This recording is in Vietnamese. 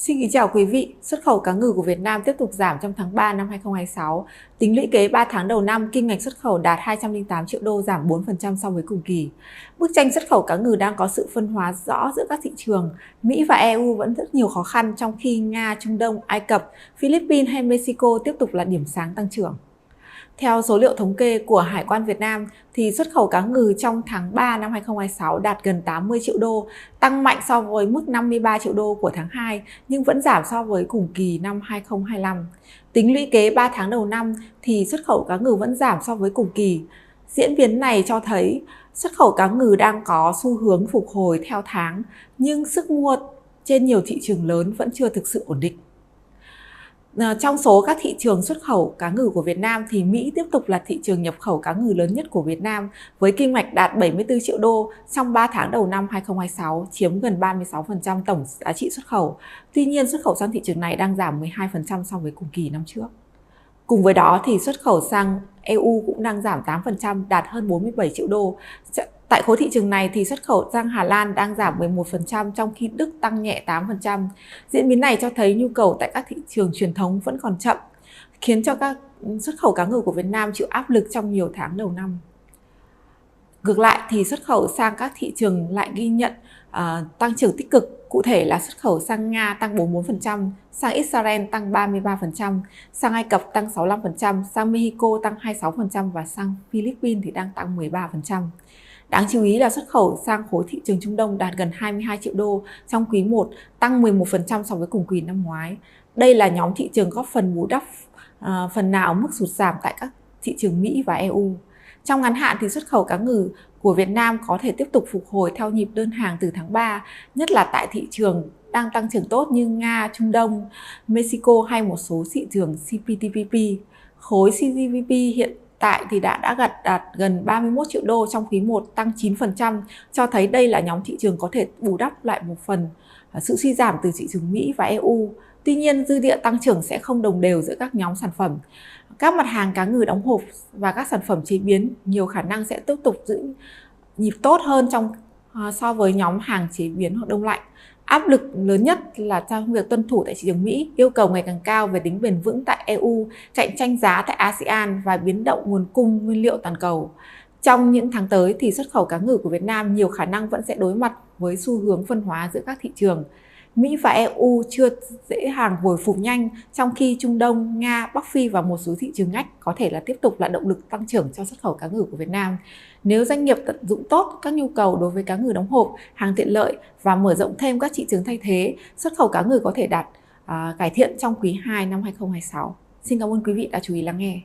Xin kính chào quý vị, xuất khẩu cá ngừ của Việt Nam tiếp tục giảm trong tháng 3 năm 2026. Tính lũy kế 3 tháng đầu năm, kim ngạch xuất khẩu đạt 208 triệu đô, giảm 4% so với cùng kỳ. Bức tranh xuất khẩu cá ngừ đang có sự phân hóa rõ giữa các thị trường. Mỹ và EU vẫn rất nhiều khó khăn, trong khi Nga, Trung Đông, Ai Cập, Philippines hay Mexico tiếp tục là điểm sáng tăng trưởng. Theo số liệu thống kê của Hải quan Việt Nam, thì xuất khẩu cá ngừ trong tháng 3 năm 2026 đạt gần 80 triệu đô, tăng mạnh so với mức 53 triệu đô của tháng 2, nhưng vẫn giảm so với cùng kỳ năm 2025. Tính lũy kế 3 tháng đầu năm, thì xuất khẩu cá ngừ vẫn giảm so với cùng kỳ. Diễn biến này cho thấy xuất khẩu cá ngừ đang có xu hướng phục hồi theo tháng, nhưng sức mua trên nhiều thị trường lớn vẫn chưa thực sự ổn định. Trong số các thị trường xuất khẩu cá ngừ của Việt Nam thì Mỹ tiếp tục là thị trường nhập khẩu cá ngừ lớn nhất của Việt Nam với kim ngạch đạt 74 triệu đô trong 3 tháng đầu năm 2026, chiếm gần 36% tổng giá trị xuất khẩu. Tuy nhiên, xuất khẩu sang thị trường này đang giảm 12% so với cùng kỳ năm trước. Cùng với đó thì xuất khẩu sang EU cũng đang giảm 8%, đạt hơn 47 triệu đô. Tại khối thị trường này thì xuất khẩu sang Hà Lan đang giảm 11%, trong khi Đức tăng nhẹ 8%. Diễn biến này cho thấy nhu cầu tại các thị trường truyền thống vẫn còn chậm, khiến cho các xuất khẩu cá ngừ của Việt Nam chịu áp lực trong nhiều tháng đầu năm. Ngược lại thì xuất khẩu sang các thị trường lại ghi nhận tăng trưởng tích cực. Cụ thể là xuất khẩu sang Nga tăng 44%, sang Israel tăng 33%, sang Ai Cập tăng 65%, sang Mexico tăng 26% và sang Philippines thì đang tăng 13%. Đáng chú ý là xuất khẩu sang khối thị trường Trung Đông đạt gần 22 triệu đô trong quý 1, tăng 11% so với cùng kỳ năm ngoái. Đây là nhóm thị trường góp phần bù đắp phần nào mức sụt giảm tại các thị trường Mỹ và EU. Trong ngắn hạn thì xuất khẩu cá ngừ của Việt Nam có thể tiếp tục phục hồi theo nhịp đơn hàng từ tháng 3, nhất là tại thị trường đang tăng trưởng tốt như Nga, Trung Đông, Mexico hay một số thị trường CPTPP. Khối CPTPP hiện tại thì đã đạt gần 31 triệu đô trong quý 1, tăng 9%, cho thấy đây là nhóm thị trường có thể bù đắp lại một phần sự suy giảm từ thị trường Mỹ và EU. Tuy nhiên, dư địa tăng trưởng sẽ không đồng đều giữa các nhóm sản phẩm. Các mặt hàng cá ngừ đóng hộp và các sản phẩm chế biến nhiều khả năng sẽ tiếp tục giữ nhịp tốt hơn so với nhóm hàng chế biến hoặc đông lạnh. Áp lực lớn nhất là trong việc tuân thủ tại thị trường Mỹ, yêu cầu ngày càng cao về tính bền vững tại EU, cạnh tranh giá tại ASEAN và biến động nguồn cung nguyên liệu toàn cầu. Trong những tháng tới thì xuất khẩu cá ngừ của Việt Nam nhiều khả năng vẫn sẽ đối mặt với xu hướng phân hóa giữa các thị trường. Mỹ và EU chưa dễ dàng hồi phục nhanh, trong khi Trung Đông, Nga, Bắc Phi và một số thị trường ngách có thể là tiếp tục là động lực tăng trưởng cho xuất khẩu cá ngừ của Việt Nam. Nếu doanh nghiệp tận dụng tốt các nhu cầu đối với cá ngừ đóng hộp, hàng tiện lợi và mở rộng thêm các thị trường thay thế, xuất khẩu cá ngừ có thể đạt cải thiện trong quý 2 năm 2026. Xin cảm ơn quý vị đã chú ý lắng nghe.